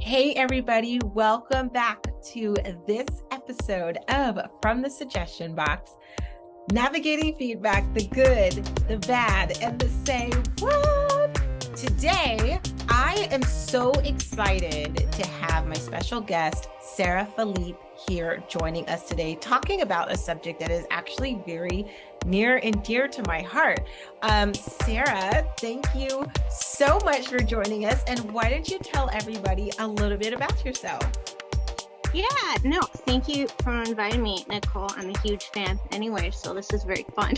Hey everybody, welcome back to this episode of From the Suggestion Box, navigating feedback, the good, the bad, and the say what? Today, I am so excited to have my special guest, sarah.philippe, here joining us today, talking about a subject that is actually very near and dear to my heart. Sarah, thank you so much for joining us. And why don't you tell everybody a little bit about yourself? Thank you for inviting me, Nicole. I'm a huge fan anyway, so this is very fun.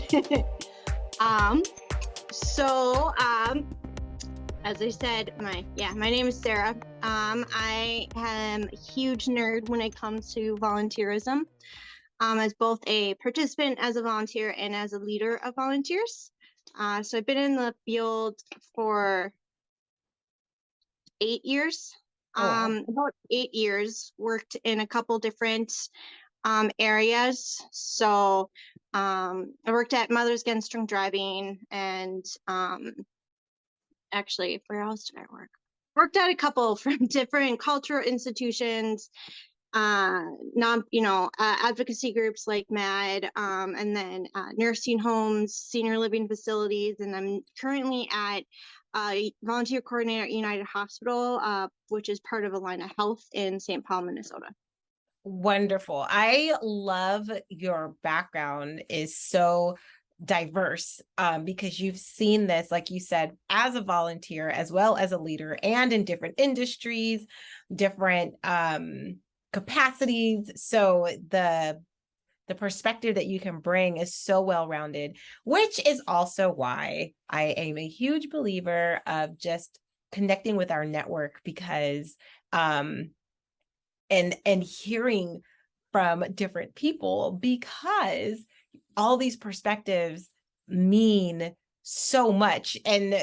As I said, my name is Sarah. I am a huge nerd when it comes to volunteerism, as both a participant, as a volunteer, and as a leader of volunteers. So I've been in the field for 8 years. About 8 years, worked in a couple different areas. So I worked at Mothers Against Drunk Driving, and actually, where else did I work? Worked at a couple from different cultural institutions, advocacy groups like MAD, and then nursing homes, senior living facilities, and I'm currently at volunteer coordinator at United Hospital, which is part of Allland Health in St. Paul, Minnesota. Wonderful. I love your background is so diverse because you've seen this, like you said, as a volunteer, as well as a leader, and in different industries, different capacities. So the perspective that you can bring is so well-rounded, which is also why I am a huge believer of just connecting with our network, because and hearing from different people, because all these perspectives mean so much. And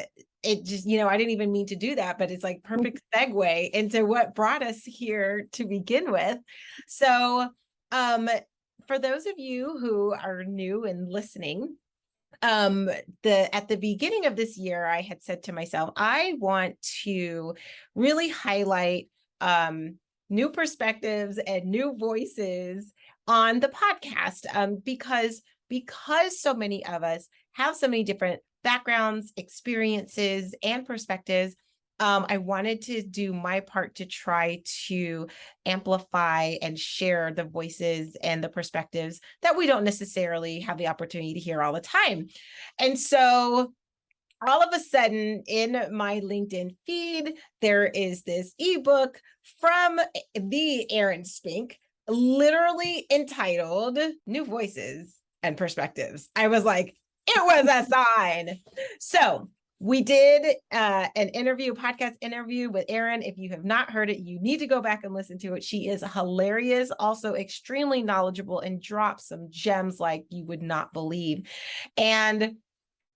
it just, I didn't even mean to do that, but it's like perfect segue into what brought us here to begin with. So for those of you who are new and listening, at the beginning of this year, I had said to myself, I want to really highlight new perspectives and new voices on the podcast, because so many of us have so many different backgrounds, experiences, and perspectives. I wanted to do my part to try to amplify and share the voices and the perspectives that we don't necessarily have the opportunity to hear all the time. And so all of a sudden in my LinkedIn feed, there is this ebook from the Erin Spink, literally entitled New Voices and Perspectives. I was like, it was a sign. So we did an podcast interview with Erin. If you have not heard it, you need to go back and listen to it. She is hilarious, also extremely knowledgeable, and drops some gems like you would not believe. And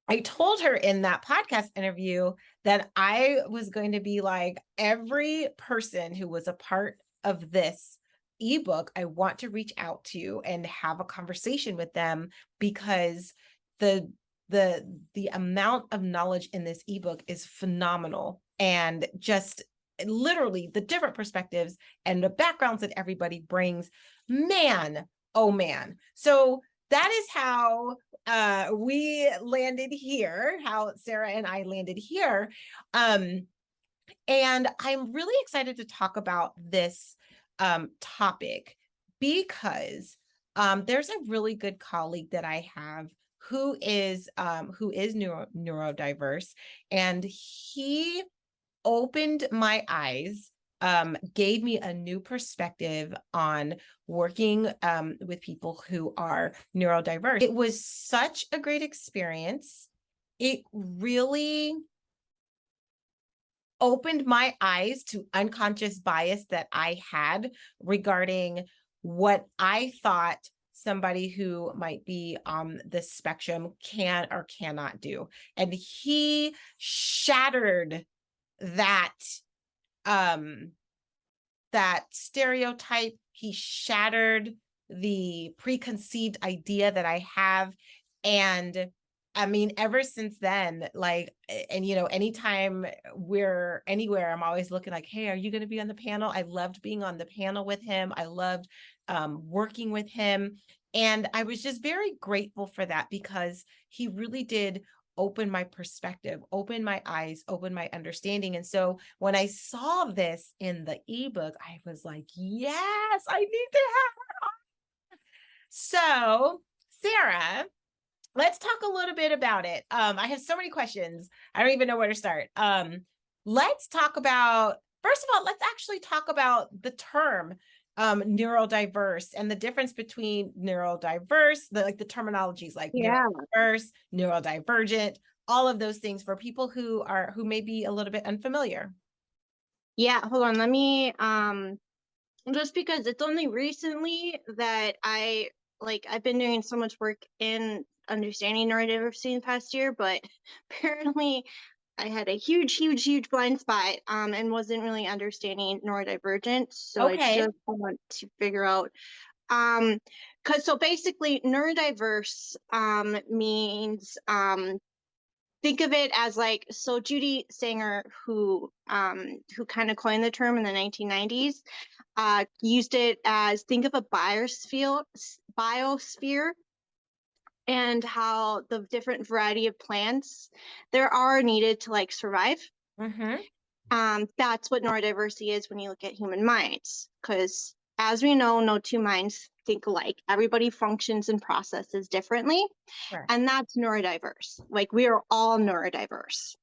I told her in that podcast interview that I was going to be like, every person who was a part of this ebook, I want to reach out to and have a conversation with them, because the amount of knowledge in this ebook is phenomenal, and just literally the different perspectives and the backgrounds that everybody brings, man, oh man. So that is how we landed here, how Sarah and I landed here. And I'm really excited to talk about this topic, because there's a really good colleague that I have who is neurodiverse, and he opened my eyes, gave me a new perspective on working with people who are neurodiverse. It was such a great experience. It really opened my eyes to unconscious bias that I had regarding what I thought somebody who might be on the spectrum can or cannot do. And he shattered that stereotype. He shattered the preconceived idea that I have, and I mean, ever since then, like, and you know, anytime we're anywhere, I'm always looking like, hey, are you going to be on the panel? I loved being on the panel with him. I loved working with him. And I was just very grateful for that, because he really did open my perspective, open my eyes, open my understanding. And so when I saw this in the ebook, I was like, yes, I need to have her on. So, Sarah, let's talk a little bit about it. I have so many questions. I don't even know where to start. Let's talk about, first of all, let's actually talk about the term neurodiverse and the difference between neurodiverse, like the terminologies like neurodiverse, neurodivergent, all of those things for people who may be a little bit unfamiliar. Yeah, hold on. Let me just because it's only recently that I've been doing so much work in understanding neurodiversity in the past year, but apparently I had a huge blind spot and wasn't really understanding neurodivergent. So I just want to figure out because so basically neurodiverse means think of it as like, so Judy Sanger, who kind of coined the term in the 1990s, used it as, think of a biosphere and how the different variety of plants there are needed to like survive. That's what neurodiversity is when you look at human minds, because as we know, no two minds think alike. Everybody functions and processes differently. Sure. And that's neurodiverse. Like, we are all neurodiverse.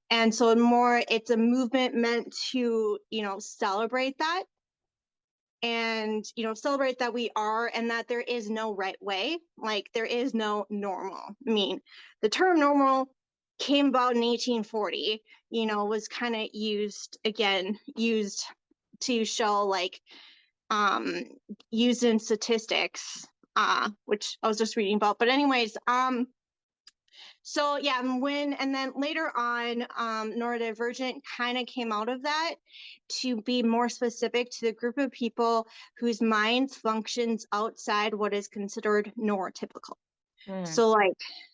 And so it's a movement meant to, celebrate that and, celebrate that we are, and that there is no right way. Like, there is no normal. I mean, the term normal came about in 1840, was kind of used to show like, used in statistics, which I was just reading about. But anyways, so yeah, and then later on, neurodivergent kind of came out of that to be more specific to the group of people whose minds functions outside what is considered neurotypical. So like,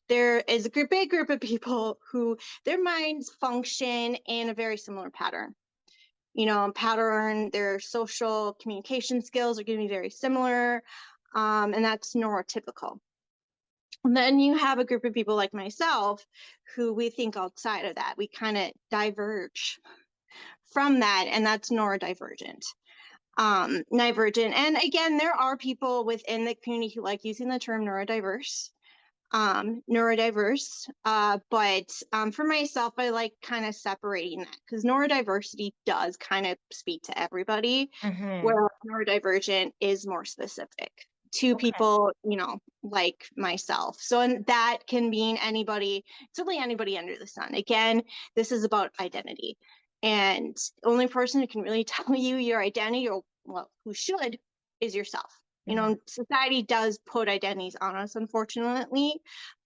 there is a big group of people who their minds function in a very similar pattern. Their social communication skills are going to be very similar, and that's neurotypical. And then you have a group of people like myself who we think outside of that. We kind of diverge from that, and that's neurodivergent. Divergent. And again, there are people within the community who like using the term neurodiverse. But for myself, I like kind of separating that, because neurodiversity does kind of speak to everybody, where neurodivergent is more specific to people, like myself. So, and that can mean anybody, certainly anybody under the sun. Again, this is about identity, and the only person who can really tell you your identity, or well, who should, is yourself. Society does put identities on us, unfortunately,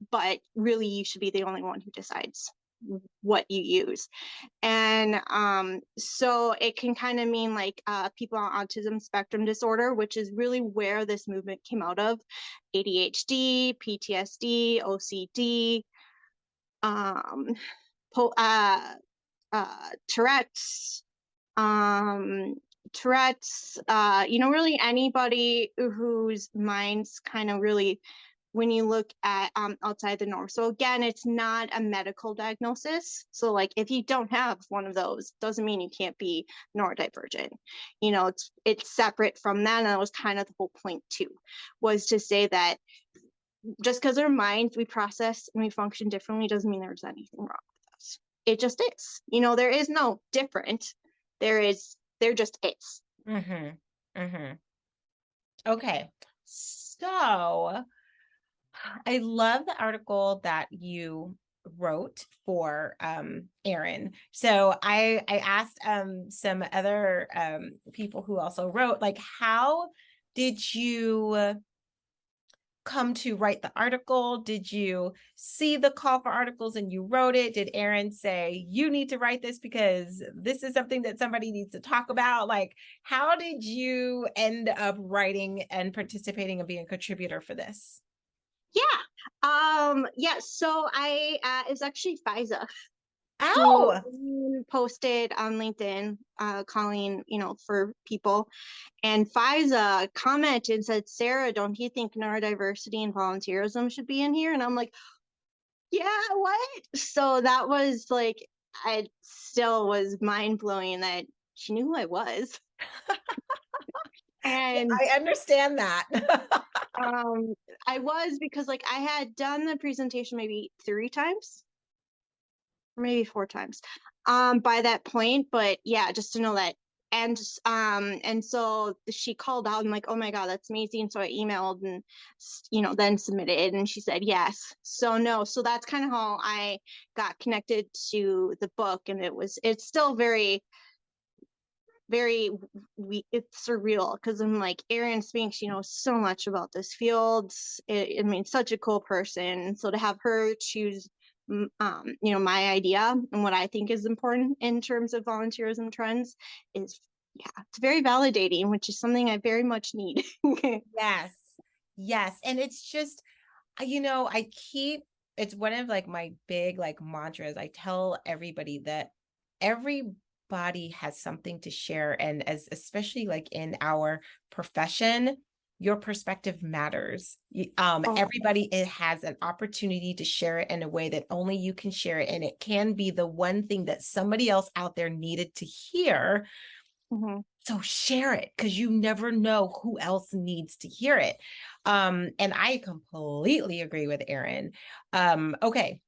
but really you should be the only one who decides what you use. And so it can kind of mean like people on autism spectrum disorder, which is really where this movement came out of. ADHD, PTSD, OCD, Tourette's, really anybody whose minds kind of really, when you look at outside the norm. So again, it's not a medical diagnosis. So like, if you don't have one of those, doesn't mean you can't be neurodivergent. It's separate from that. And that was kind of the whole point too, was to say that just because our minds, we process and we function differently, doesn't mean there's anything wrong with us. It just is. There is no different. There just is. Okay. So I love the article that you wrote for Erin. So I asked some other people who also wrote, like, how did you come to write the article? Did you see the call for articles and you wrote it? Did Erin say, you need to write this because this is something that somebody needs to talk about? Like, how did you end up writing and participating and being a contributor for this? Yeah. Yeah, so it was actually FISA who Ow! posted on LinkedIn, calling, for people. And FISA commented and said, Sarah, don't you think neurodiversity and volunteerism should be in here? And I'm like, yeah, what? So that was like, I still was mind blowing that she knew who I was. And I understand that. um, I was, because like I had done the presentation maybe 3 times, or maybe 4 times, by that point. But yeah, just to know that. And so she called out and like, oh my God, that's amazing. So I emailed and then submitted, and she said yes. So no, so that's kind of how I got connected to the book. And it's still very, very, it's surreal, because I'm like, Erin Spink, she knows so much about this field. I mean, such a cool person. And so to have her choose my idea and what I think is important in terms of volunteerism trends is, yeah, it's very validating, which is something I very much need. Yes. Yes. And it's just, it's one of like my big like mantras. I tell everybody that everybody has something to share. And especially like in our profession, your perspective matters. Oh, Everybody it has an opportunity to share it in a way that only you can share it. And it can be the one thing that somebody else out there needed to hear. mhm. So share it, because you never know who else needs to hear it. And I completely agree with Erin. Okay.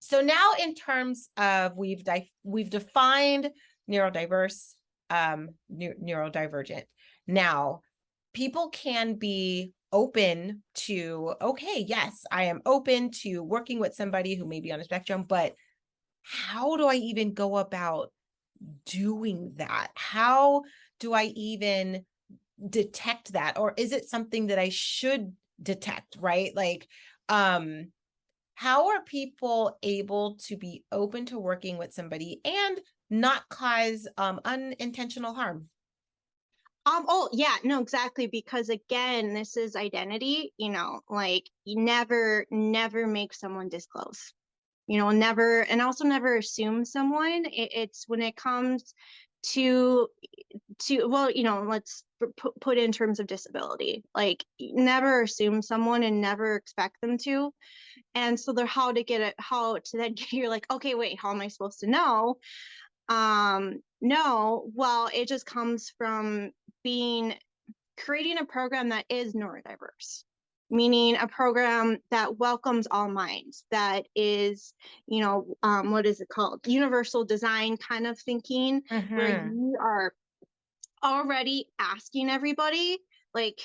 So now in terms of we've defined neurodiverse, neurodivergent. Now, people can be open to, okay, yes, I am open to working with somebody who may be on a spectrum, but how do I even go about doing that? How do I even detect that? Or is it something that I should detect, right? Like, how are people able to be open to working with somebody and not cause unintentional harm? Oh yeah, no, exactly. Because again, this is identity, like you never make someone disclose, never, and also never assume someone. It's when it comes to well, let's put in terms of disability, like never assume someone and never expect them to. And so they're how to then get, you're like, okay, wait, how am I supposed to know? No, well, it just comes from being creating a program that is neurodiverse, meaning a program that welcomes all minds, that is, what is it called? Universal design kind of thinking, where Mm-hmm. you are already asking everybody, like,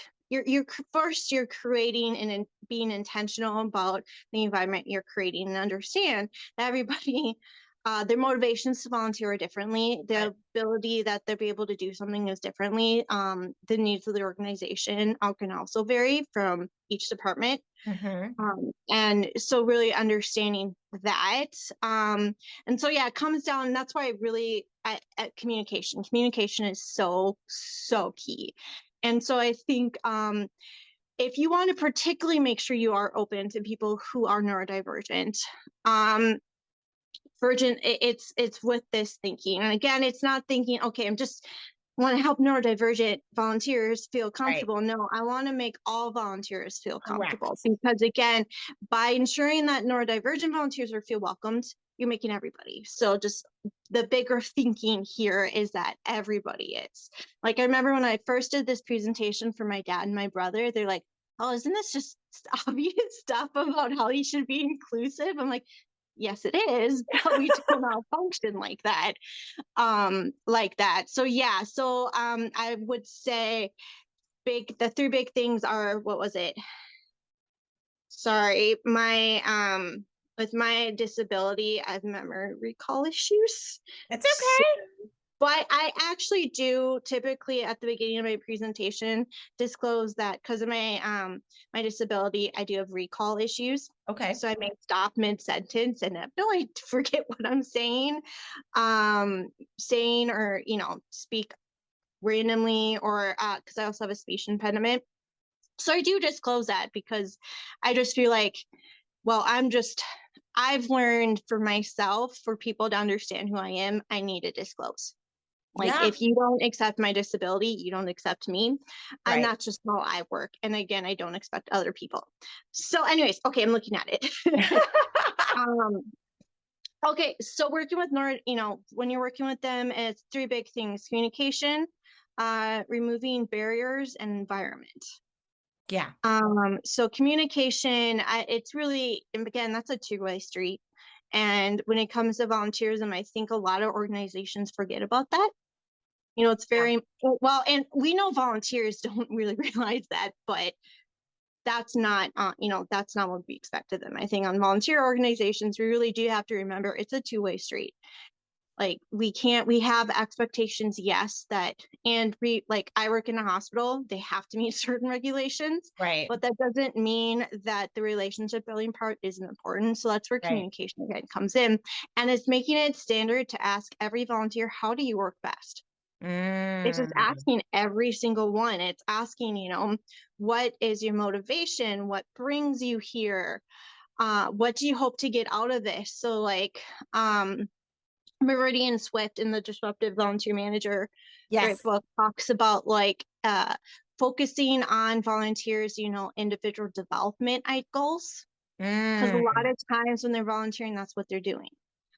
first you're creating and being intentional about the environment you're creating, and understand that everybody their motivations to volunteer are differently, the ability that they'll be able to do something is differently, the needs of the organization can also vary from each department. Mm-hmm. And so really understanding that. And so, yeah, it comes down, and that's why I really, at communication is so, so key. And so I think, if you want to particularly make sure you are open to people who are neurodivergent, it's with this thinking. And again, it's not thinking, okay, I'm just want to help neurodivergent volunteers feel Right. comfortable. No, I want to make all volunteers feel comfortable, Correct. because again, by ensuring that neurodivergent volunteers feel welcomed, you're making everybody. So just the bigger thinking here is that everybody is. Like, I remember when I first did this presentation for my dad and my brother, they're like, oh, isn't this just obvious stuff about how he should be inclusive? I'm like, yes, it is, but we do malfunction like that. So yeah, so I would say the 3 big things are, what was it? Sorry, my with my disability, I have memory recall issues. It's So, okay. but I actually do typically at the beginning of my presentation disclose that because of my disability, I do have recall issues. Okay. So I may stop mid-sentence and have no idea, forget what I'm saying, or speak randomly, or because I also have a speech impediment. So I do disclose that because I just feel like well, I've learned for myself, for people to understand who I am, I need to disclose. Like, Yeah. if you don't accept my disability, you don't accept me. And Right. that's just how I work. And again, I don't expect other people. So, anyways, okay, I'm looking at it. um, okay, so working with when you're working with them, it's three big things: communication, removing barriers, and environment. Yeah. So communication, it's really, and again, that's a two-way street. And when it comes to volunteerism, I think a lot of organizations forget about that. It's Yeah. very well, and we know volunteers don't really realize that, but that's not what we expect of them. I think on volunteer organizations, we really do have to remember it's a two-way street. Like, we have expectations, yes, and like, I work in a hospital, they have to meet certain regulations, Right. but that doesn't mean that the relationship building part isn't important. So that's where Right. communication again comes in, and it's making it standard to ask every volunteer, how do you work best? It's just Mm. asking every single one. It's asking, what is your motivation? What brings you here? What do you hope to get out of this? So, like, Meridian Swift in the Disruptive Volunteer Manager, Yes. great book, talks about, like, focusing on volunteers, individual development goals. Because a lot Mm. of times when they're volunteering, that's what they're doing.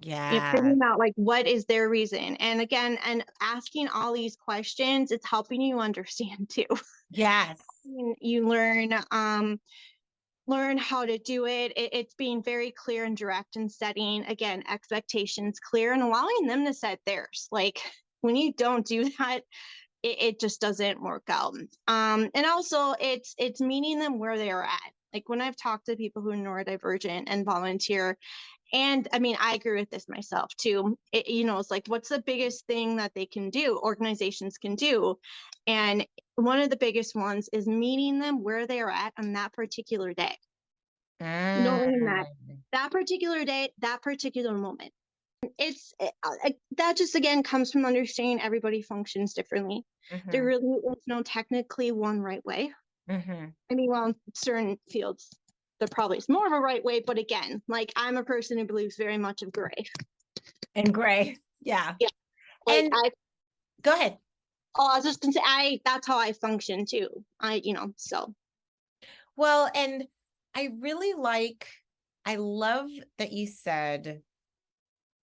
Yeah. Figuring out, like, what is their reason. And again, and asking all these questions, it's helping you understand too. Yes. You learn how to do it. It's being very clear and direct, and setting, again, expectations clear, and allowing them to set theirs. Like, when you don't do that, it just doesn't work out. And also, it's meeting them where they are at. Like, when I've talked to people who are neurodivergent and volunteer, and I mean, I agree with this myself too. It's like, what's the biggest thing that they can do, organizations can do? And one of the biggest ones is meeting them where they are at on that particular day, knowing that Mm. that particular day, that particular moment. That just, again, comes from understanding everybody functions differently. There Mm-hmm. really is no technically one right way. Mm-hmm. I mean, well, in certain fields, there probably is more of a right way, but again, like, I'm a person who believes very much of gray. And gray. Yeah. Yeah, like, And go ahead. I was just gonna say, that's how I function too. So. Well, and I love that you said,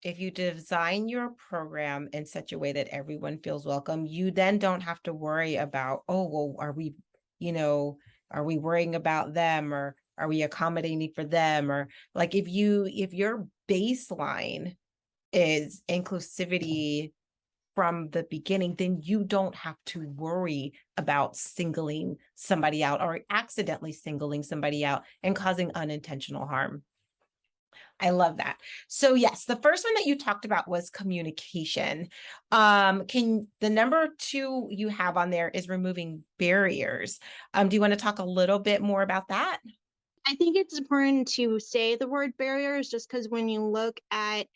if you design your program in such a way that everyone feels welcome, you then don't have to worry about, oh, well, are we worrying about them, or are we accommodating for them? Or, like, if your baseline is inclusivity from the beginning, then you don't have to worry about singling somebody out or accidentally singling somebody out and causing unintentional harm. I love that. So yes, the first one that you talked about was communication. Can the number two you have on there is removing barriers. Do you want to talk a little bit more about that? I think it's important to say the word barriers, just because when you look at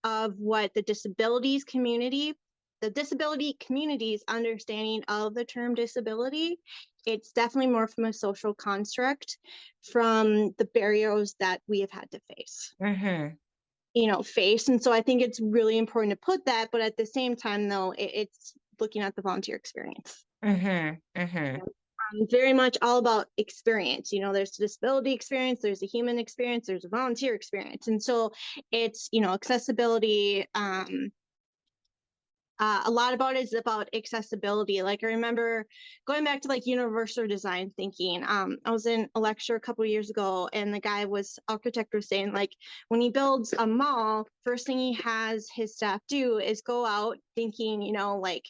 what the disability community's understanding of the term disability, it's definitely more from a social construct, from the barriers that we have had to face. Mm-hmm. And so I think it's really important to put that, but at the same time, though, it's looking at the volunteer experience. Mm-hmm. Mm-hmm. Very much all about experience. There's a disability experience, there's a human experience, there's a volunteer experience. And so it's, accessibility. A lot about it is about accessibility. Like, I remember going back to, like, universal design thinking. I was in a lecture a couple of years ago, and the architect was saying, like, when he builds a mall, first thing he has his staff do is go out thinking, like,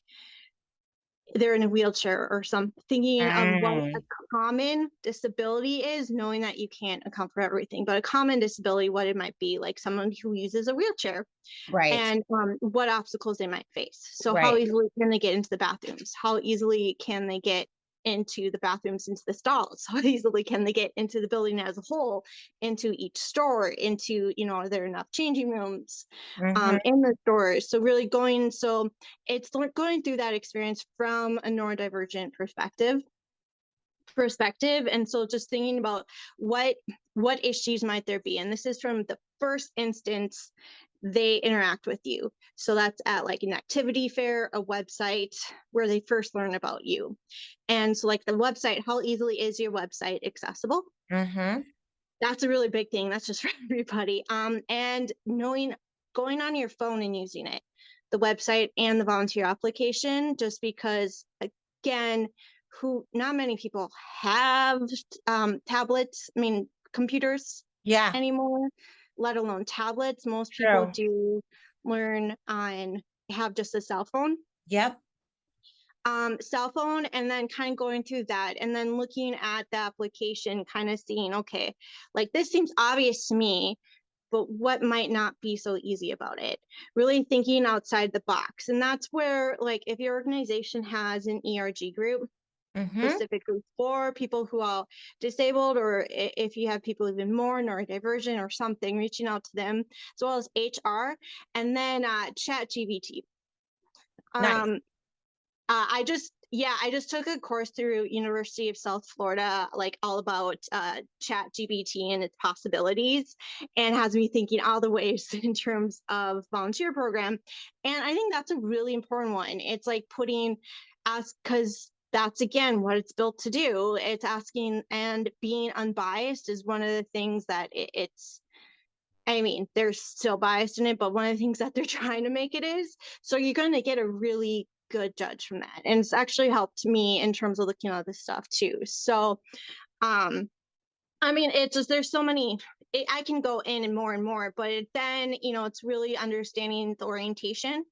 they're in a wheelchair or something, thinking of what a Mm. common disability is, knowing that you can't account for everything, but a common disability, what it might be, like someone who uses a wheelchair, Right. and what obstacles they might face. So how Right. easily can they get into the bathrooms? How easily can they get into the bathrooms, into the stalls? How easily can they get into the building as a whole, into each store, into, are there enough changing rooms Mm-hmm. in the stores? So really it's going through that experience from a neurodivergent perspective. And so just thinking about what what issues might there be? And this is from the first instance they interact with you. So that's at like an activity fair, a website where they first learn about you. And so like the website, how easily is your website accessible? Mm-hmm. That's a really big thing. That's just for everybody. And knowing, going on your phone and using it, the website and the volunteer application, just because again, who not many people have tablets, I mean computers Yeah, anymore, let alone tablets. Most people true. do learn on have just a cell phone. Yep. Cell phone, and then kind of going through that and then looking at the application, kind of seeing, okay, like this seems obvious to me, but what might not be so easy about it? Really thinking outside the box. And that's where, like, if your organization has an ERG group, Mm-hmm. specifically for people who are disabled, or if you have people even more neurodivergent or something, reaching out to them, as well as HR, and then ChatGBT. Nice. I just took a course through University of South Florida, like all about ChatGPT and its possibilities, and has me thinking all the ways in terms of volunteer program. And I think that's a really important one. It's like putting ask, because that's again what it's built to do. It's asking, and being unbiased is one of the things that it's, I mean, they're still biased in it, but one of the things that they're trying to make it is. So you're going to get a really good judge from that. And it's actually helped me in terms of looking at this stuff too. So, I mean, it's just, there's so many, I can go in and more, but then, it's really understanding the orientation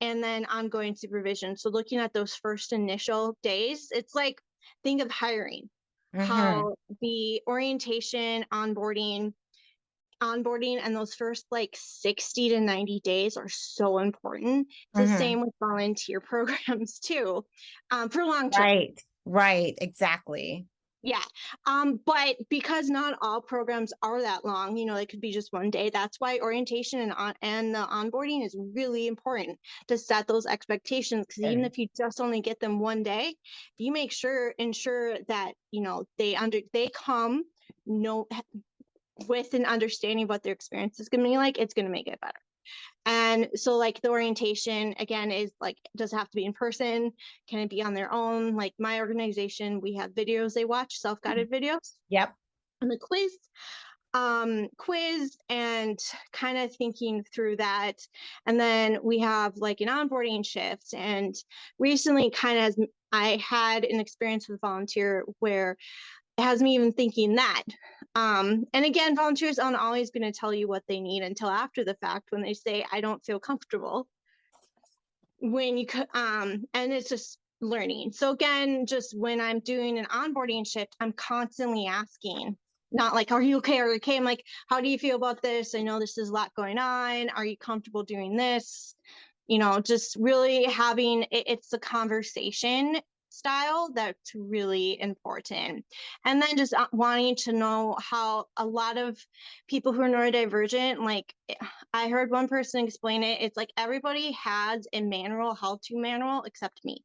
and then ongoing supervision. So looking at those first initial days, it's like, think of hiring, Mm-hmm. how the orientation, onboarding and those first like 60 to 90 days are so important. It's the Mm-hmm. same with volunteer programs too, for long term. Right. Right. Exactly. Yeah. But because not all programs are that long, they could be just one day. That's why orientation and the onboarding is really important to set those expectations. Because even if you just only get them one day, if you ensure that they come no with an understanding of what their experience is going to be like, it's going to make it better. And so like the orientation again is like, does it have to be in person? Can it be on their own? Like my organization, we have videos they watch, self-guided videos. Yep. And the quiz and kind of thinking through that. And then we have like an onboarding shift. And recently I had an experience with volunteer where it has me even thinking that. And again, volunteers aren't always going to tell you what they need until after the fact, when they say, I don't feel comfortable. And it's just learning. So again, just when I'm doing an onboarding shift, I'm constantly asking, not like, are you okay? Are you okay? I'm like, how do you feel about this? I know this is a lot going on. Are you comfortable doing this? Just really having it's the conversation style that's really important. And then just wanting to know how a lot of people who are neurodivergent, like I heard one person explain it, it's like everybody has a how-to manual except me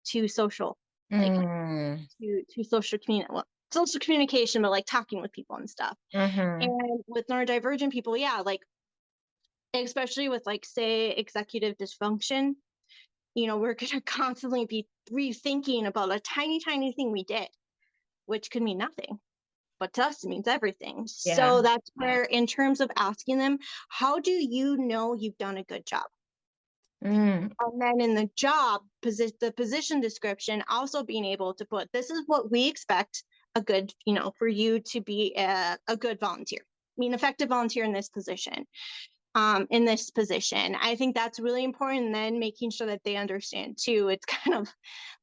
to social, like to social communication, but like talking with people and stuff. Mm-hmm. And with neurodivergent people, yeah, like especially with like say executive dysfunction, we're going to constantly be rethinking about a tiny thing we did, which could mean nothing, but to us it means everything. Yeah. So that's where, in terms of asking them, how do you know you've done a good job? Mm. And then in the position description, also being able to put, this is what we expect for you to be a good volunteer, effective volunteer in this position. I think that's really important. And then making sure that they understand too. It's kind of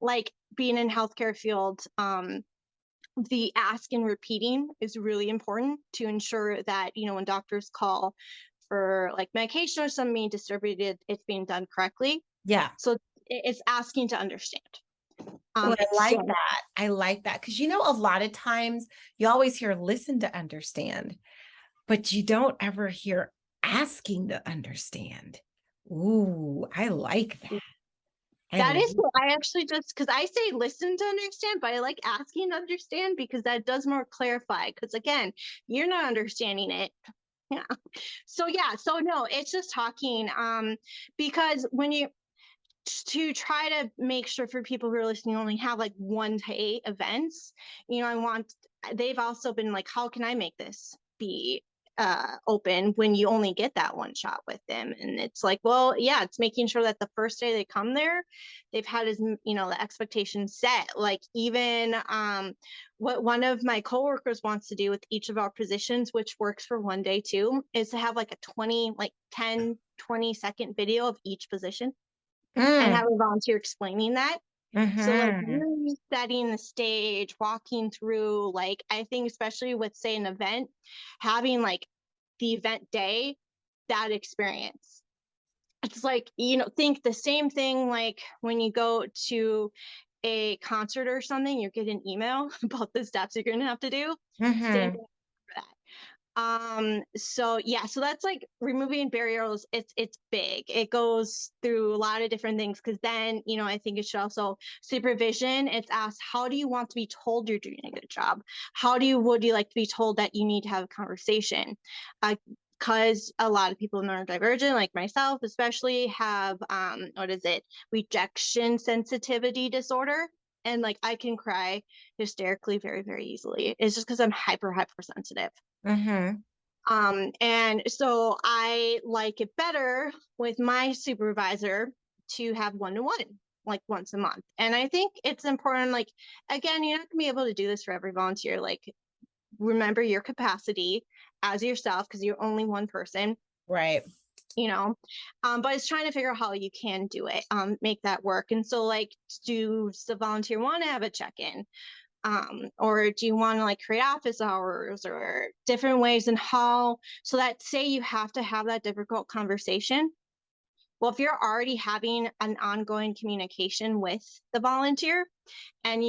like being in healthcare field. The ask and repeating is really important to ensure that, when doctors call for like medication or something being distributed, it's being done correctly. Yeah. So it's asking to understand. Oh, I like that. I like that. Because, a lot of times you always hear listen to understand, but you don't ever hear asking to understand. Ooh, I like that. That is what I actually just, because I say listen to understand, but I like asking to understand because that does more clarify. Because again, you're not understanding it. Yeah. So no, it's just talking. Because when you to try to make sure for people who are listening only have like 1 day events, they've also been like, how can I make this be open when you only get that one shot with them? And it's like, well, yeah, it's making sure that the first day they come there, they've had the expectation set. Like even what one of my coworkers wants to do with each of our positions, which works for 1 day too, is to have like a 10 20-second video of each position and have a volunteer explaining that. So like really setting the stage, walking through, like I think especially with say an event, having like the event day, that experience. It's like, think the same thing like when you go to a concert or something, you get an email about the steps you're going to have to do. Same thing for that. So that's like removing barriers. It's big. It goes through a lot of different things because then, I think it should also supervision. It's asked, how do you want to be told you're doing a good job? Would you like to be told that you need to have a conversation? Because a lot of people neurodivergent, like myself especially, have rejection sensitivity disorder. And like I can cry hysterically very, very easily. It's just because I'm hypersensitive. And so I like it better with my supervisor to have 1-to-1, like once a month. And I think it's important, like, again, you're not gonna be able to do this for every volunteer. Like, remember your capacity as yourself, because you're only one person. Right. But it's trying to figure out how you can do it, make that work. And so like, does the volunteer want to have a check-in? Or do you want to like create office hours or different ways and how, so that say you have to have that difficult conversation. Well, if you're already having an ongoing communication with the volunteer and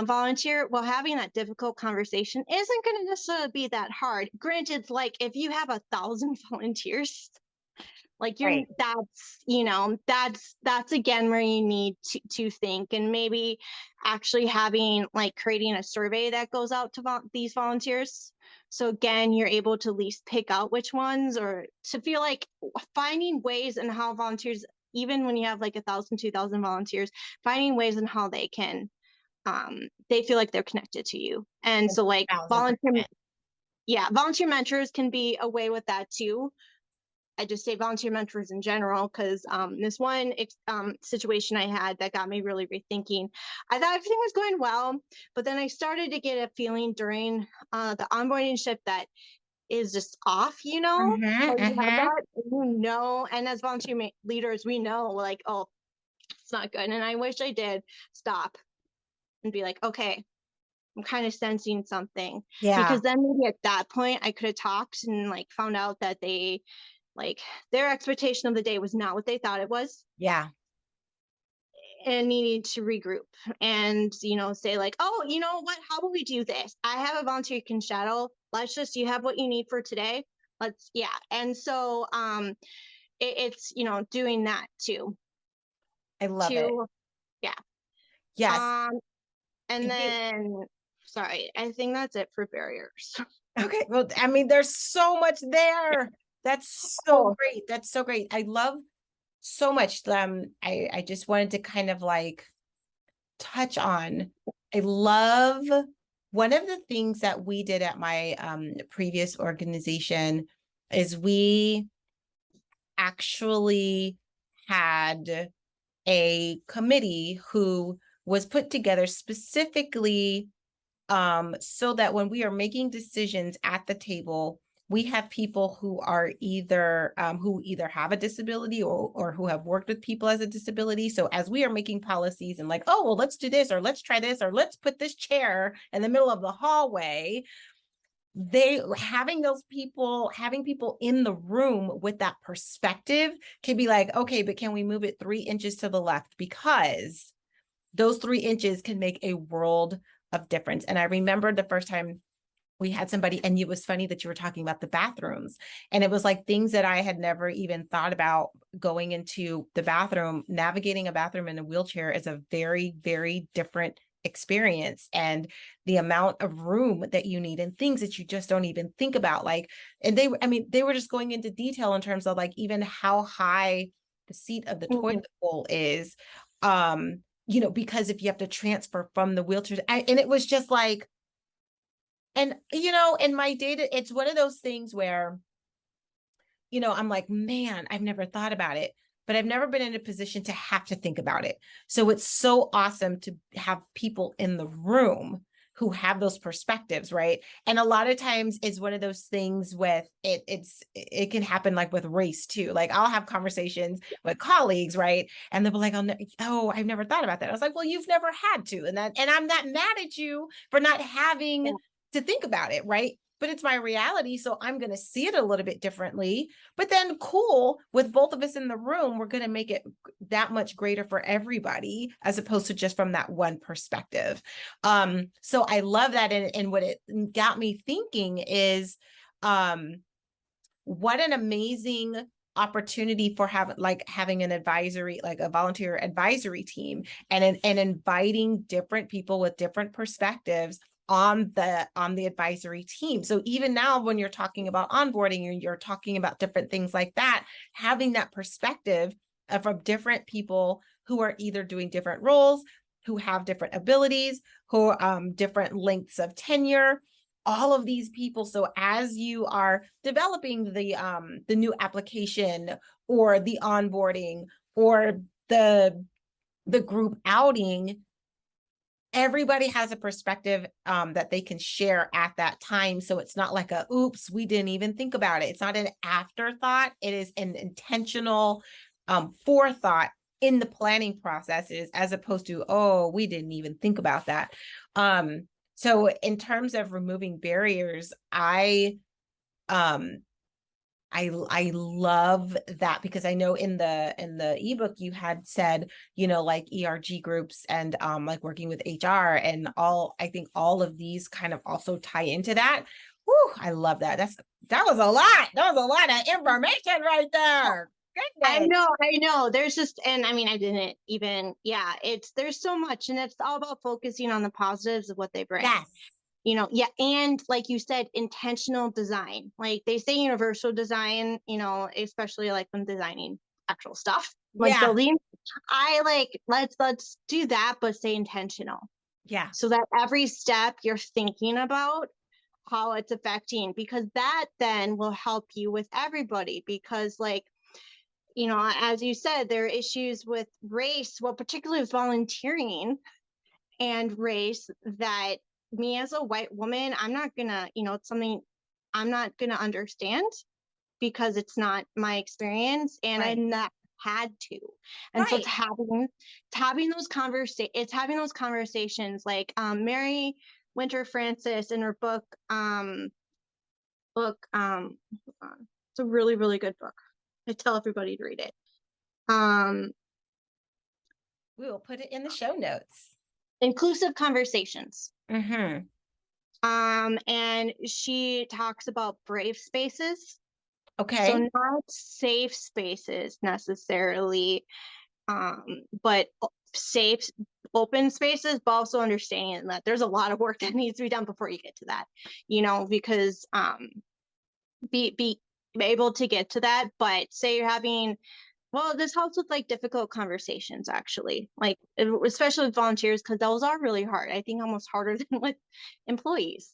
volunteer, well, having that difficult conversation isn't going to necessarily be that hard. Granted, like if you have 1,000 volunteers, like Right. that's again where you need to think, and maybe actually having like creating a survey that goes out to these volunteers. So again, you're able to at least pick out which ones, or to feel like finding ways in how volunteers, even when you have like 1,000, 2,000 volunteers, finding ways in how they can, they feel like they're connected to you. And so like 1000%. volunteer mentors can be a way with that too. I just say volunteer mentors in general because this one situation I had that got me really rethinking. I thought everything was going well, but then I started to get a feeling during the onboarding shift that is just off, Or you have that, and as volunteer leaders, we know like, oh, it's not good. And I wish I did stop and be like, okay, I'm kind of sensing something. Yeah. Because then maybe at that point I could have talked and like found out that they, like their expectation of the day was not what they thought it was. Yeah. And needing to regroup and, say like, oh, you know what, how about we do this? I have a volunteer you can shadow. You have what you need for today. And so it's, doing that too. I love it. Yeah. Yes. And then, sorry, I think that's it for barriers. Okay. Well, I mean, there's so much there. That's so great. That's so great. I love so much. I just wanted to kind of like touch on, I love one of the things that we did at my previous organization is we actually had a committee who was put together specifically so that when we are making decisions at the table, we have people who are either have a disability or who have worked with people as a disability. So as we are making policies and like, oh, well, let's do this, or let's try this, or let's put this chair in the middle of the hallway, having people in the room with that perspective can be like, okay, but can we move it 3 inches to the left? Because those 3 inches can make a world of difference. And I remember the first time we had somebody, and it was funny that you were talking about the bathrooms, and it was like things that I had never even thought about. Going into the bathroom, navigating a bathroom in a wheelchair is a very, very different experience, and the amount of room that you need and things that you just don't even think about. Like, and they were just going into detail in terms of like even how high the seat of the toilet bowl is, because if you have to transfer from the wheelchair, and it was just like, and, in my data, it's one of those things where, I'm like, man, I've never thought about it, but I've never been in a position to have to think about it. So it's so awesome to have people in the room who have those perspectives, right? And a lot of times it's one of those things with it can happen like with race too. Like I'll have conversations with colleagues, right? And they'll be like, oh, I've never thought about that. I was like, well, you've never had to. And I'm not mad at you for not having to think about it, right? But it's my reality. So I'm going to see it a little bit differently. But then cool, with both of us in the room, we're going to make it that much greater for everybody, as opposed to just from that one perspective. So I love that. And what it got me thinking is, what an amazing opportunity for having an advisory, like a volunteer advisory team, and inviting different people with different perspectives on the advisory team. So even now, when you're talking about onboarding and you're talking about different things like that, having that perspective from different people who are either doing different roles, who have different abilities, who different lengths of tenure, all of these people. So as you are developing the new application or the onboarding or the group outing, everybody has a perspective that they can share at that time. So it's not like oops, we didn't even think about it. It's not an afterthought. It is an intentional forethought in the planning processes, as opposed to, oh, we didn't even think about that. So in terms of removing barriers, I love that, because I know in the ebook you had said, like ERG groups and like working with HR and I think all of these kind of also tie into that. Whew, I love that. That was a lot. That was a lot of information right there. Goodness. I know. There's just, and I mean, I didn't even, there's so much, and it's all about focusing on the positives of what they bring. Yes. And like you said, intentional design. Like they say universal design, especially like when designing actual stuff, like building. I like, let's do that, but stay intentional. Yeah. So that every step you're thinking about how it's affecting, because that then will help you with everybody. Because like, as you said, there are issues with race, well, particularly with volunteering and race, that me as a white woman, I'm not gonna, it's something I'm not gonna understand, because it's not my experience, and Right. I've not had to. And so it's having those conversations, like Mary Winter Francis in her book, it's a really, really good book. I tell everybody to read it. We will put it in the show notes. Inclusive Conversations. Mm-hmm. And she talks about brave spaces. Okay. So not safe spaces necessarily, but safe, open spaces, but also understanding that there's a lot of work that needs to be done before you get to that, because be able to get to that. But say you're having, well, this helps with like difficult conversations, actually, like especially with volunteers, because those are really hard. I think almost harder than with employees,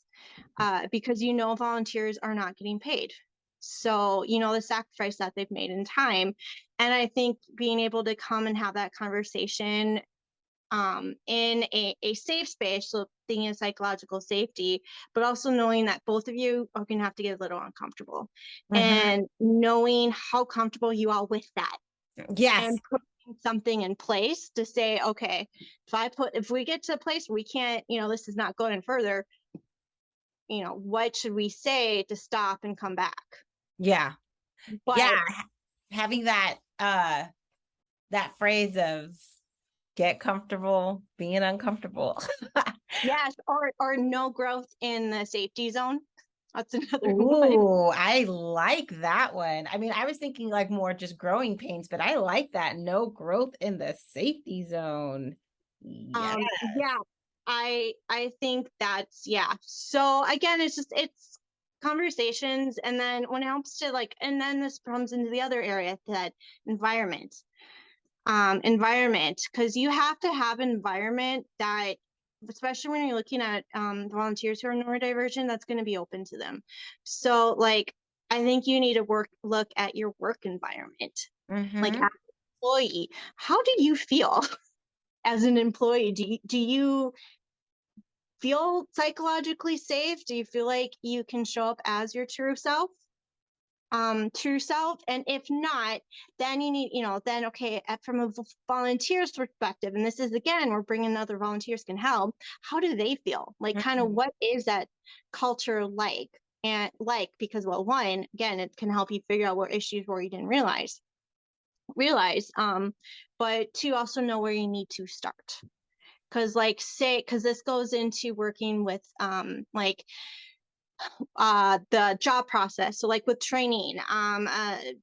because volunteers are not getting paid. So, the sacrifice that they've made in time. And I think being able to come and have that conversation in a safe space, so thinking of psychological safety, but also knowing that both of you are going to have to get a little uncomfortable, and knowing how comfortable you are with that. Yes. And putting something in place to say, okay, if we get to a place where we can't, this is not going further, what should we say to stop and come back? Yeah. But having that phrase of get comfortable being uncomfortable. Yes, or no growth in the safety zone. That's another one. Ooh, I like that one. I mean, I was thinking like more just growing pains, but I like that. No growth in the safety zone. Yeah. Yeah, I think that's, yeah. So again, it's conversations, and then when it helps to like, and then this comes into the other area, that environment. Environment, because you have to have environment that, especially when you're looking at volunteers who are neurodivergent, that's going to be open to them. So like, I think you need to look at your work environment. Like, as Mm-hmm. an employee, how do you feel as an employee? Do you feel psychologically safe? Do you feel like you can show up as your true self? And if not, then you need, then okay, from a volunteer's perspective, and this is again, we're bringing other volunteers can help. How do they feel? Like, kind of, Mm-hmm. what is that culture like? And like, because, well, one, again, it can help you figure out what issues where you didn't realize, but two, also know where you need to start. Because like, say, because this goes into working with like the job process. So like with training,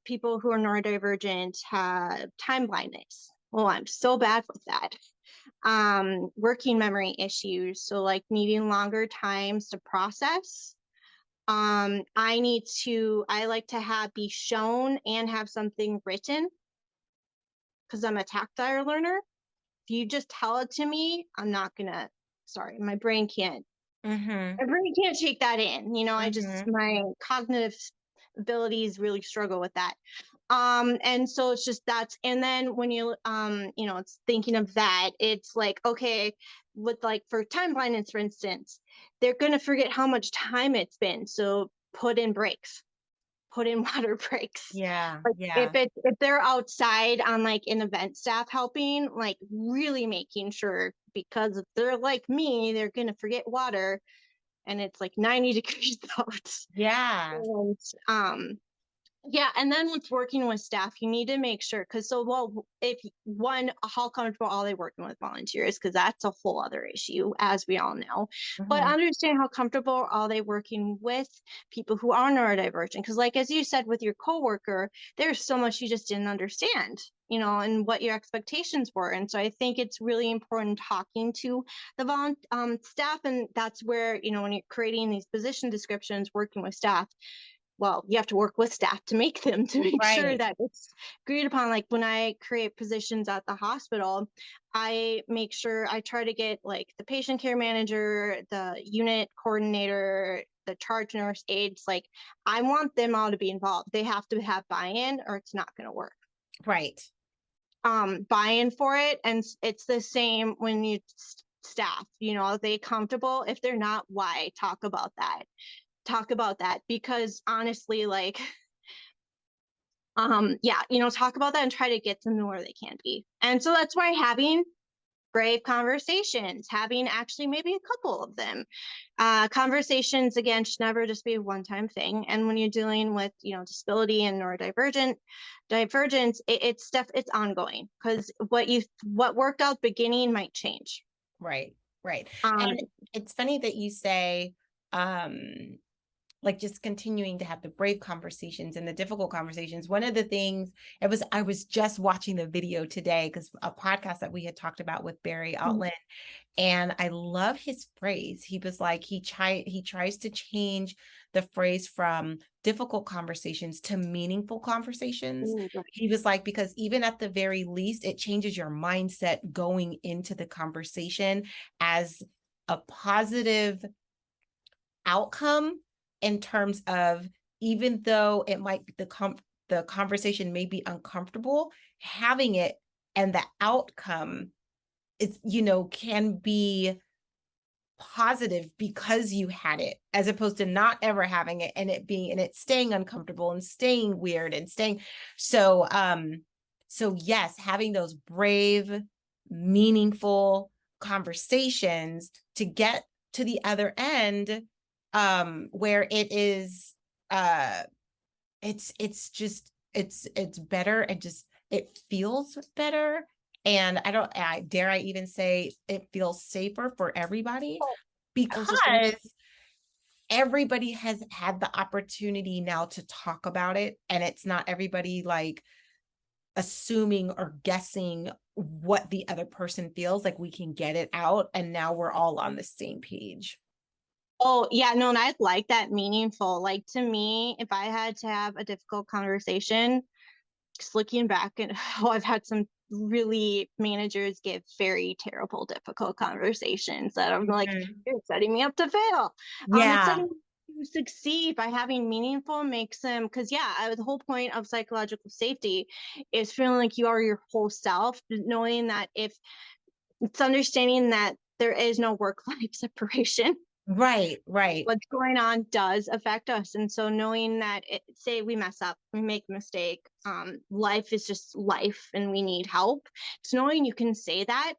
people who are neurodivergent have time blindness. Oh, I'm so bad with that. Working memory issues. So like needing longer times to process. I like to be shown and have something written, because I'm a tactile learner. If you just tell it to me, I'm not gonna, sorry, Mm-hmm. I really can't take that in. Mm-hmm. My cognitive abilities really struggle with that. And so it's just that's, and then when it's thinking of that, it's like, okay, with like for time blindness, for instance, they're going to forget how much time it's been. So put in breaks, put in water breaks. Yeah. Like Yeah. if they're outside on like an event staff helping, like really making sure, because if they're like me, they're going to forget water and it's like 90 degrees out. Yeah. And yeah, and then with working with staff, you need to make sure, because so, well, if one, how comfortable are they working with volunteers, because that's a whole other issue, as we all know. But Mm-hmm. understand how comfortable are they working with people who are neurodivergent, because like as you said with your coworker, there's so much you just didn't understand, and what your expectations were. And so I think it's really important talking to the staff, and that's where, when you're creating these position descriptions, working with staff, well, you have to work with staff to make them, to make sure Right. that it's agreed upon. Like when I create positions at the hospital, I make sure I try to get like the patient care manager, the unit coordinator, the charge nurse aides, like I want them all to be involved. They have to have buy-in or it's not going to work. Right. Buy-in for it. And it's the same when you staff, are they comfortable? If they're not, why? Talk about that, because honestly, like, yeah, talk about that and try to get them to where they can be. And so that's why having brave conversations, having actually maybe a couple of them, conversations, again, should never just be a one-time thing. And when you're dealing with, disability and divergence, it's ongoing, because what worked out beginning might change. Right. Right. Um, And it's funny that you say, like just continuing to have the brave conversations and the difficult conversations. One of the things I was just watching the video today, because a podcast that we had talked about with Barry Altland, and I love his phrase. He was like, he tries to change the phrase from difficult conversations to meaningful conversations. He was like, because even at the very least, it changes your mindset going into the conversation as a positive outcome, in terms of, even though it might be the conversation may be uncomfortable, having it and the outcome is, can be positive because you had it, as opposed to not ever having it and it staying uncomfortable and staying weird and staying. So yes, having those brave, meaningful conversations to get to the other end, where it is, it's better, and just it feels better, And dare I even say it feels safer for everybody, I was just gonna because everybody has had the opportunity now to talk about it. And it's not everybody like assuming or guessing what the other person feels. Like, we can get it out, and now we're all on the same page. Oh, yeah, no, and I like that meaningful. Like, to me, if I had to have a difficult conversation, just looking back at how I've had some really managers give very terrible, difficult conversations that I'm like, Mhm. you're setting me up to fail. It's Yeah. setting me up to succeed by having meaningful makes them, because yeah, the whole point of psychological safety is feeling like you are your whole self, knowing that if it's understanding that there is no work-life separation. Right. Right. What's going on does affect us, and so knowing that say we mess up, we make a mistake, life is just life and we need help. It's knowing you can say that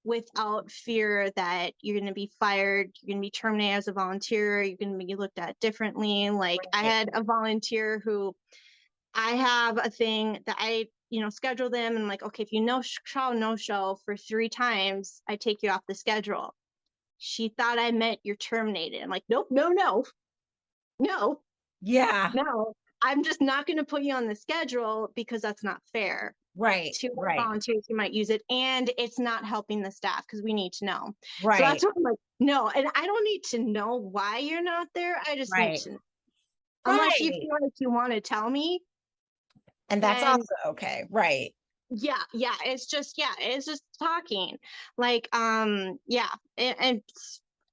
without fear that you're going to be fired, you're going to be terminated as a volunteer, you're going to be looked at differently. Like, I Right. had a volunteer who, I have a thing that I schedule them, and like, okay, if you no show for 3 times, I take you off the schedule. She thought I meant you're terminated. I'm like, nope, no, no, no, Yeah. no. I'm just not going to put you on the schedule because that's not fair Right. to Right. volunteers who might use it. And it's not helping the staff because we need to know. So that's Right. what I'm like, no. And I don't need to know why you're not there. I just need Right. to, unless you Right. feel like you want to tell me, And that's then also okay. Right. yeah, it's just talking. Like, yeah, and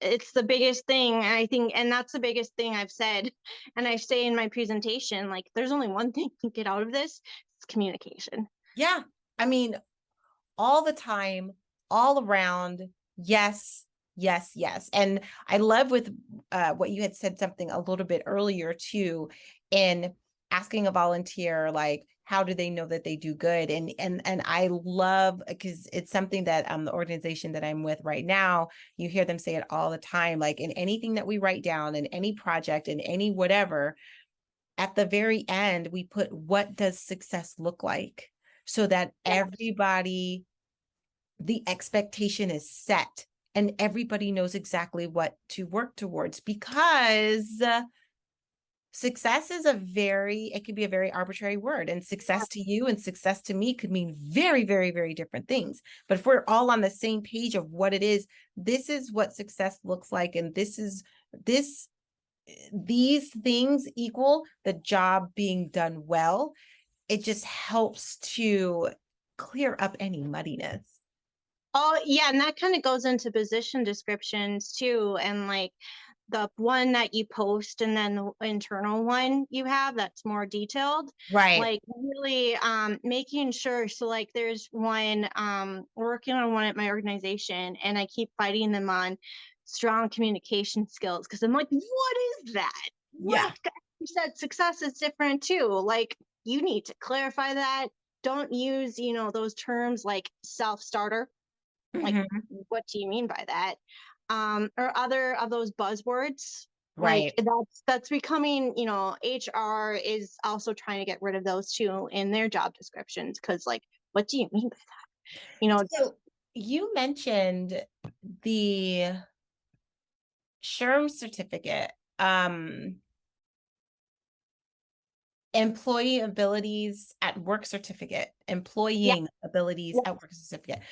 it's the biggest thing I think, and that's the biggest thing I've said, and I say in my presentation, like, there's only one thing to get out of this: it's communication. Yeah. I mean, all the time, all around. Yes, yes, yes. And I love with what you had said something a little bit earlier too, in asking a volunteer, like, how do they know that they do good? And I love, because it's something that the organization that I'm with right now, you hear them say it all the time, like in anything that we write down, in any project, in any whatever, at the very end, we put, what does success look like? So that Yeah. everybody, the expectation is set and everybody knows exactly what to work towards, because success is it can be a very arbitrary word, and success to you and success to me could mean very, very, very different things. But if we're all on the same page of what it is, this is what success looks like, and these things equal the job being done well, it just helps to clear up any muddiness. Oh, yeah, and that kind of goes into position descriptions too, and like the one that you post and then the internal one you have that's more detailed, Right. like really making sure. So like, there's one, working on one at my organization, and I keep fighting them on strong communication skills, because I'm like, what is that? Yeah. What you said success is different too. Like, you need to clarify that. Don't use those terms like self-starter. Like, Mhm. what do you mean by that? Or other of those buzzwords. Like, Right. that's becoming, HR is also trying to get rid of those too in their job descriptions. Cause like, what do you mean by that? So you mentioned the SHRM certificate, employee abilities at work certificate, Yeah, employing abilities yeah. at work certificate.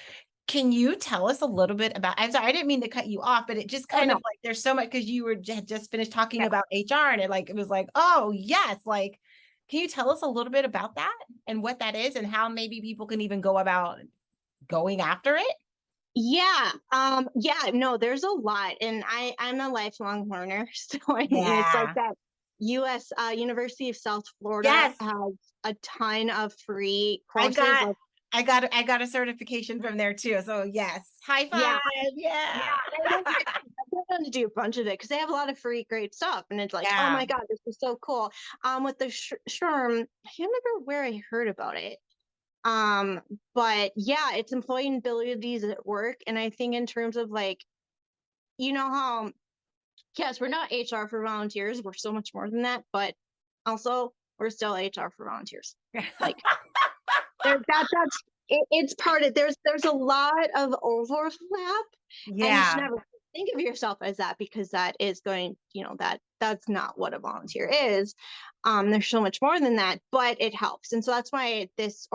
Can you tell us a little bit about, I'm sorry, I didn't mean to cut you off, but it just Oh kind of no. like, there's so much, because you had just finished talking Yeah. about HR, and it was like, oh yes, like, can you tell us a little bit about that and what that is and how maybe people can even go about going after it? Yeah. Yeah, no, there's a lot. And I'm a lifelong learner. So I mean, it's like Yeah. that US University of South Florida Yes. has a ton of free I courses. got Like, I got a certification from there too. So yes. High yeah, five. yeah, Yeah. I went on to do a bunch of it because they have a lot of free great stuff, and it's like, oh Yeah. my god, this is so cool. With the SHRM, I can't remember where I heard about it. Um, but yeah, it's employee abilities at work, and I think in terms of like, how, yes, we're not HR for volunteers, we're so much more than that, but also we're still HR for volunteers. Like, that's it's part of, there's a lot of overlap, and you should Yeah. never think of yourself as that, because that is going, that's not what a volunteer is. There's so much more than that, but it helps. And so that's why this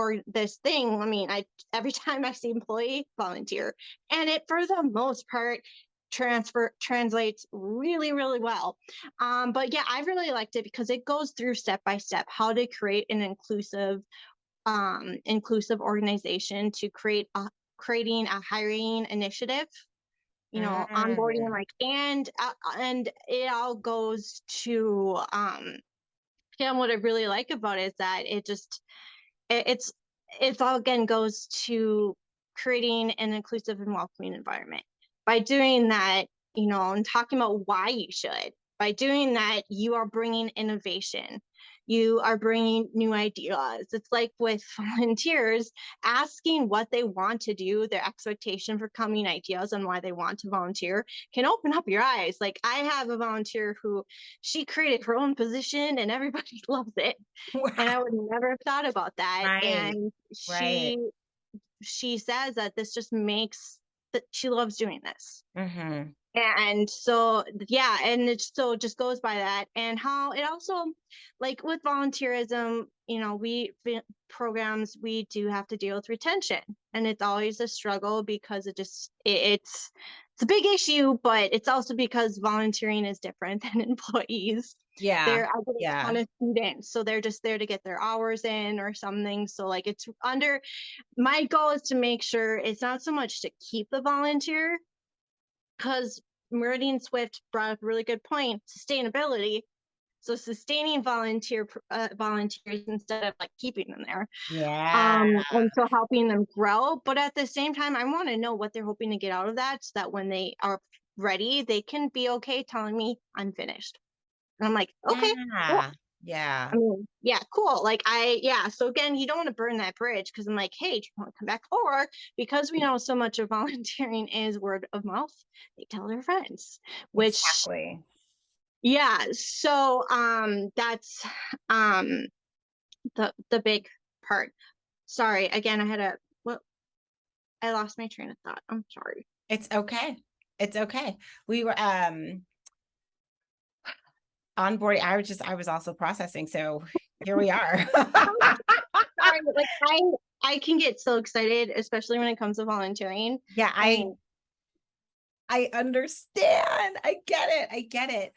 thing, I mean, I every time I see employee volunteer, and it for the most part translates really, really well. But yeah, I really liked it because it goes through step by step how to create an inclusive organization, to creating a hiring initiative, onboarding, Mm. like, and it all goes to, what I really like about it is that it, it's it's all, again, goes to creating an inclusive and welcoming environment. By doing that, and talking about why you should, by doing that, you are bringing innovation, you are bringing new ideas. It's like with volunteers, asking what they want to do, their expectation for coming ideas and why they want to volunteer can open up your eyes. Like, I have a volunteer who, she created her own position and everybody loves it, and I Wow. would never have thought about that. Right. And Right. she says that this just makes, that she loves doing this. Mm-hmm. And so, yeah, and it so just goes by that. And how it also, like with volunteerism, programs, we do have to deal with retention, and it's always a struggle because it's a big issue, but it's also because volunteering is different than employees. Yeah. I get a Yeah. ton of students, so they're just there to get their hours in or something. So, like, it's under, my goal is to make sure it's not so much to keep the volunteer, because Meridian Swift brought up a really good point: sustainability. So sustaining volunteers instead of, like, keeping them there, Yeah. and so helping them grow. But at the same time, I want to know what they're hoping to get out of that, so that when they are ready, they can be okay telling me I'm finished. And I'm like, okay, cool. Yeah. Yeah. I mean, yeah, cool. Like, yeah. So again, you don't want to burn that bridge, because I'm like, hey, do you want to come back? Or, because we know so much of volunteering is word of mouth, they tell their friends, which, Exactly. yeah. So, that's, um, the big part. Sorry, again, well, I lost my train of thought. I'm sorry. It's okay. It's okay. We were on board. I was also processing. So here we are. Sorry, like, I can get so excited, especially when it comes to volunteering. Yeah, I mean, I understand. I get it. I get it.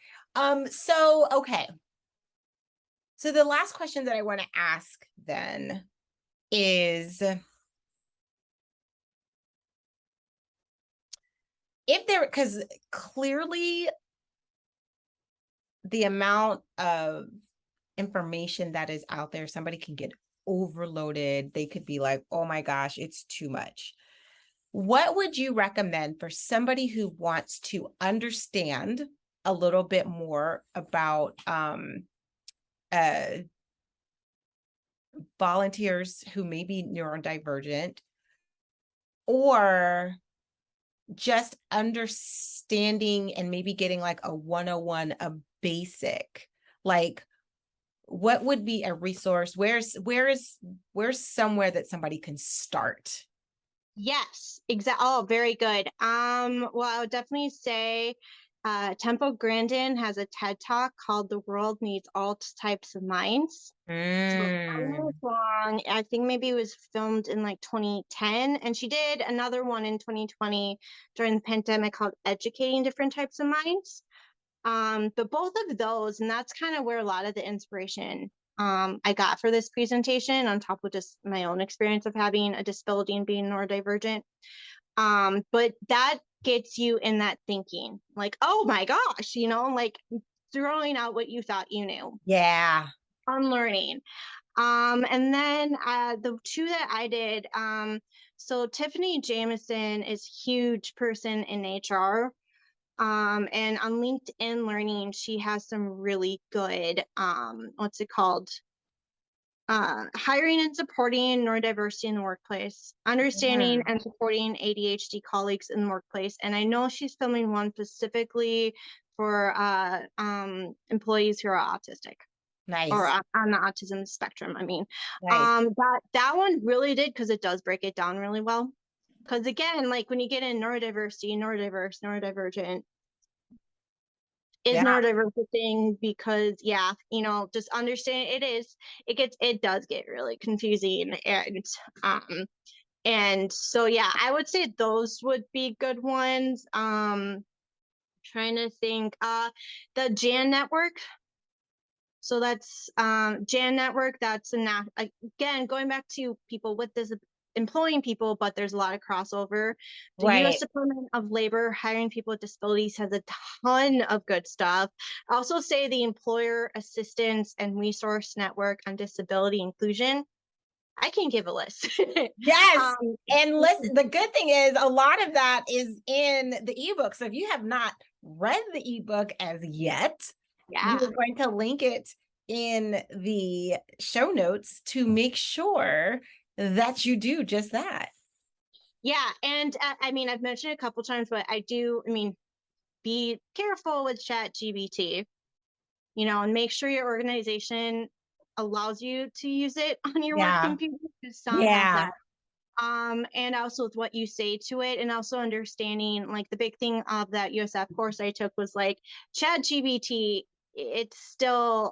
So okay. So the last question that I want to ask then is, if there, because clearly the amount of information that is out there, somebody can get overloaded. They could be like, oh my gosh, it's too much. What would you recommend for somebody who wants to understand a little bit more about uh, volunteers who may be neurodivergent, or just understanding and maybe getting like a 101, a basic, like, what would be a resource? Where's somewhere that somebody can start? yes, exactly. Oh, very good. Well, I would definitely say, Temple Grandin has a TED Talk called "The World Needs All Types of Minds." So, I'm Mm, wrong. I think maybe it was filmed in like 2010, and she did another one in 2020 during the pandemic called "Educating Different Types of Minds." But both of those, and that's kind of where a lot of the inspiration, I got for this presentation, on top of just my own experience of having a disability and being neurodivergent. But that gets you in that thinking, like, oh my gosh, like, throwing out what you thought you knew, yeah. unlearning. And then, the two that I did, so Tiffany Jameson is huge person in HR. And on LinkedIn Learning, she has some really good, what's it called? Hiring and supporting neurodiversity in the workplace, understanding Mhm. and supporting ADHD colleagues in the workplace. And I know she's filming one specifically for, employees who are autistic. or Nice. on the autism spectrum. I mean, Nice. that one really did, because it does break it down really well. Because again, like when you get in neurodiversity, neurodivergent, is Yeah. neurodiverse thing, because just understand it does get really confusing, and so yeah, I would say those would be good ones. Trying to think, the Jan network. So that's Jan network. That's again, going back to people with this, employing people, but there's a lot of crossover. The U.S. Right. Department of Labor hiring people with disabilities has a ton of good stuff. I also say the Employer Assistance and Resource Network on Disability Inclusion. I can give a list. Yes. um, And listen, the good thing is a lot of that is in the ebook. So if you have not read the ebook as yet, yeah. we're going to link it in the show notes to make sure that you do just that. Yeah. And I mean, I've mentioned it a couple times, but be careful with ChatGPT, and make sure your organization allows you to use it on your work Yeah. computer, because some have Yeah. that. And also with what you say to it, and also understanding, like, the big thing of that USF course I took was like ChatGPT, it's still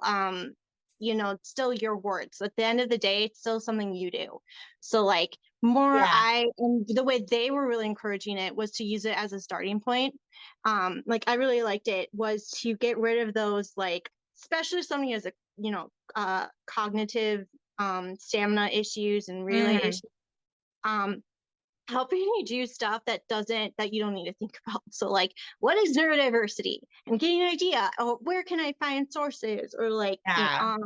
still your words. At the end of the day, it's still something you do. So like Yeah. and the way they were really encouraging it was to use it as a starting point. Like I really liked it was to get rid of those, like, especially if somebody has a cognitive stamina issues and relay Mhm. issues, um, helping you do stuff that you don't need to think about. So like, what is neurodiversity? And getting an idea, or where can I find sources, or like, Yeah.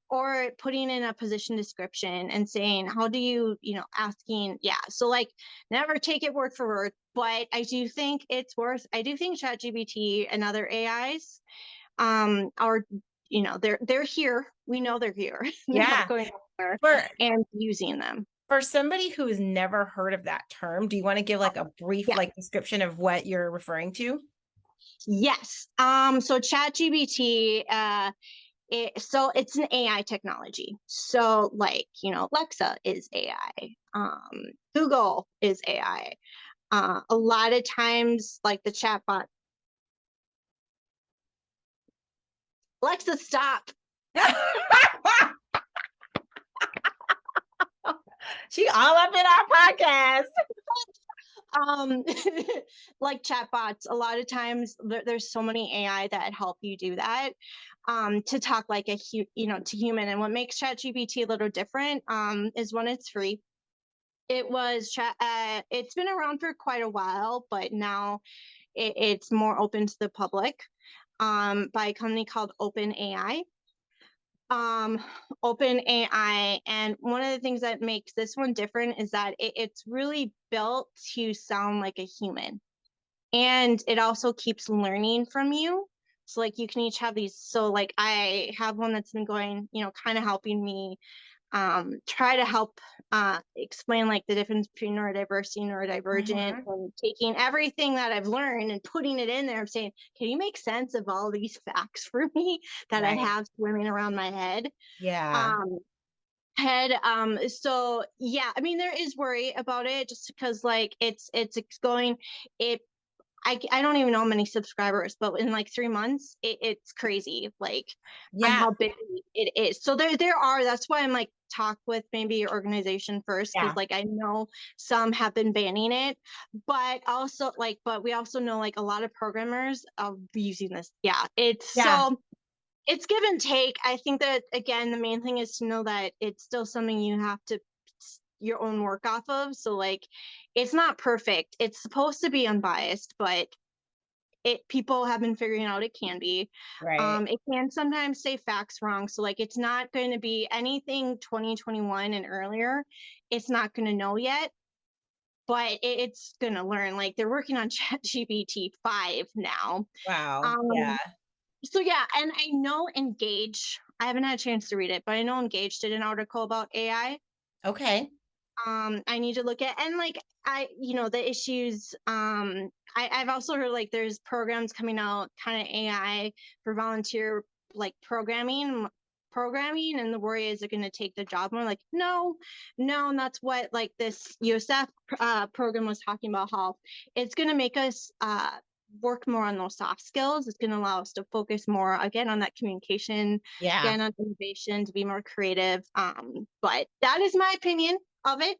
or putting in a position description and saying, how do you, asking, yeah. So like, never take it word for word, but I do think it's worth. I do think ChatGPT and other AIs, are, they're here. We know they're here. They're not Yeah. going anywhere, For and using them. for somebody who has never heard of that term, do you want to give like a brief Yeah. like description of what you're referring to? Yes. So ChatGPT, so it's an AI technology. So like, Alexa is AI. Google is AI. A lot of times, like the chatbot, Alexa, stop. She all up in our podcast. um like chatbots, a lot of times there's so many AI that help you do that, to talk like to human. And what makes ChatGPT a little different, is when it's free. It's been around for quite a while, but now it's more open to the public, by a company called OpenAI. um OpenAI, and one of the things that makes this one different is that it's really built to sound like a human, and it also keeps learning from you. So like, you can each have these. So like, I have one that's been going, kind of helping me, try to help explain like the difference between neurodiversity and neurodivergent, Mhm. and taking everything that I've learned and putting it in there and saying, can you make sense of all these facts for me that I Right. have swimming around my head? Yeah. um so yeah, I mean, there is worry about it, just because like it's going, it I don't even know how many subscribers, but in like 3 months, it's crazy, like, on Yeah. how big it is. So that's why I'm like, talk with maybe your organization first, because Yeah. like, I know some have been banning it, but we also know like a lot of programmers are using this. Yeah, Yeah. it's give and take. I think that again, the main thing is to know that it's still something you have to your own work off of. So like, it's not perfect. It's supposed to be unbiased, but people have been figuring out it can be. Right. It can sometimes say facts wrong. So like, it's not going to be anything 2021 and earlier. It's not going to know yet, but it's going to learn. Like, they're working on ChatGPT 5 now. Wow. Yeah. Um, so yeah, and I know Engage. I haven't had a chance to read it, but I know Engage did an article about AI. Okay. I need to look at, and like, the issues. I've also heard like there's programs coming out, kind of AI for volunteer, like, programming, and the worry is they're going to take the job more. Like, no, and that's what like this USF program was talking about, how it's going to make us work more on those soft skills. It's going to allow us to focus more again on that communication, again on innovation, to be more creative. But that is my opinion of it.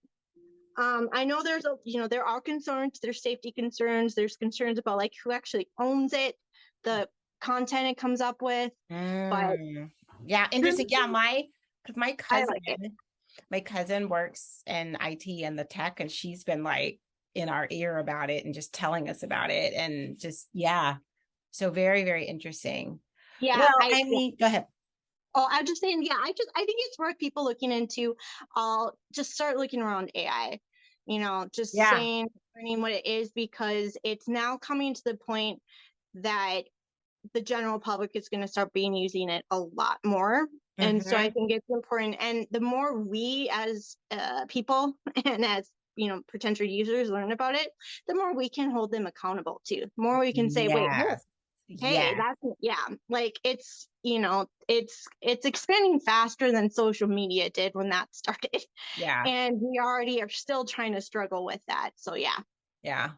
I know there's there are concerns, there's safety concerns, there's concerns about like who actually owns it, the content it comes up with. But yeah, interesting. Yeah, because my cousin works in IT and the tech, and she's been like in our ear about it and just telling us about it, and just so very, very interesting. Yeah, well, I mean, go ahead. Oh, I'm just saying, I think it's worth people looking into. Just start looking around AI, just saying, learning what it is, because it's now coming to the point that the general public is going to start using it a lot more. And so I think it's important. And the more we as people and as, potential users learn about it, the more we can hold them accountable too. The more we can say, wait, hey, that's, like it's, it's expanding faster than social media did when that started. Yeah. And we already are still trying to struggle with that. So yeah.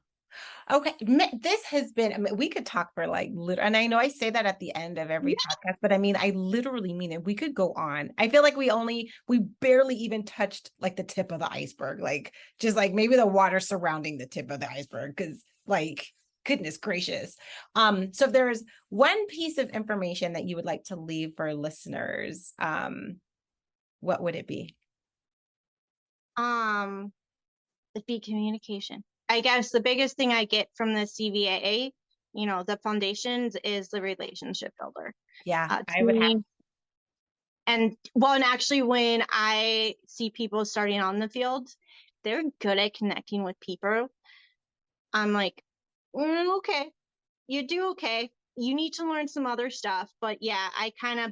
Okay. This has been, I mean, we could talk for like, and I know I say that at the end of every podcast, but I mean, I literally mean it. We could go on. I feel like we barely even touched like the tip of the iceberg, like just like maybe the water surrounding the tip of the iceberg. Cause like, goodness gracious. So if there's one piece of information that you would like to leave for listeners, what would it be? It'd be communication. I guess the biggest thing I get from the CVA, the foundations, is the relationship builder. Yeah, I would have. And actually, when I see people starting on the field, they're good at connecting with people. I'm like, okay, you do okay. You need to learn some other stuff, but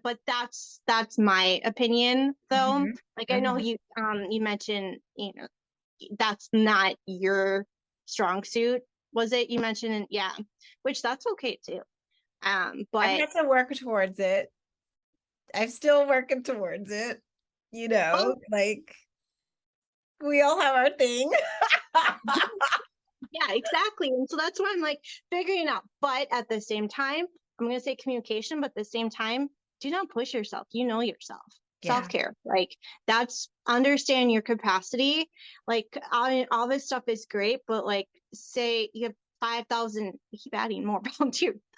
but that's my opinion though. Like I know you mentioned, that's not your strong suit, was it? You mentioned, which that's okay too. But I had to work towards it. I'm still working towards it. Like we all have our thing. Yeah, exactly. And so that's why I'm like figuring out. But at the same time, I'm going to say communication, but at the same time, do not push yourself. You know yourself. Self-care, like that's understand your capacity. Like all this stuff is great, but like say you have 5,000, keep adding more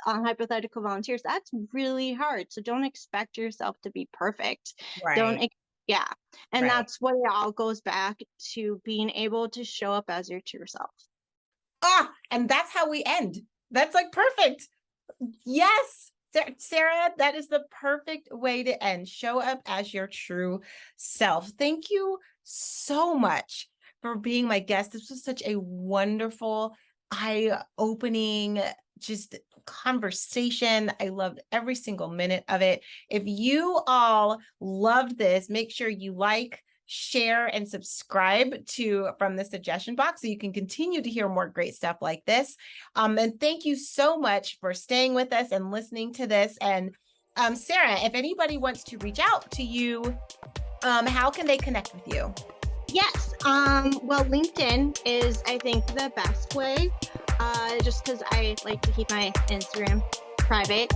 hypothetical volunteers. That's really hard. So don't expect yourself to be perfect. Right. And that's what it all goes back to, being able to show up as your true self. And that's how we end. That's like perfect. Yes. Sarah, that is the perfect way to end. Show up as your true self. Thank you so much for being my guest. This was such a wonderful, eye-opening, just conversation. I loved every single minute of it. If you all loved this, make sure you like, share, and subscribe from the suggestion box so you can continue to hear more great stuff like this. And thank you so much for staying with us and listening to this. And Sarah, if anybody wants to reach out to you, how can they connect with you? Yes. Well, LinkedIn is, I think, the best way, just because I like to keep my Instagram private.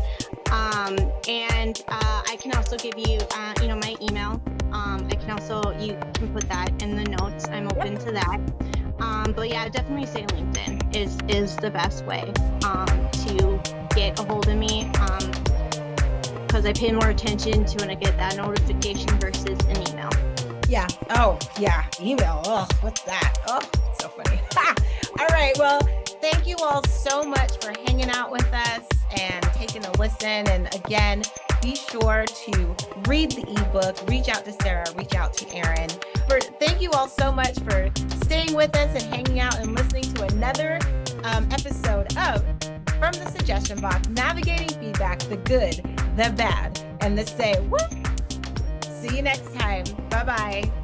And I can also give you, my email. I can also, you can put that in the notes. I'm open to that. But yeah, definitely say LinkedIn is the best way to get a hold of me, because I pay more attention to when I get that notification versus an email. Yeah. Oh, yeah. Email. Oh, what's that? Oh, it's so funny. All right. Well, thank you all so much for hanging out with us and taking a listen. And again, be sure to read the ebook, reach out to Sarah, reach out to Erin. Thank you all so much for staying with us and hanging out and listening to another episode of From the Suggestion Box, navigating feedback, the good, the bad, and the say, whoop. See you next time. Bye-bye.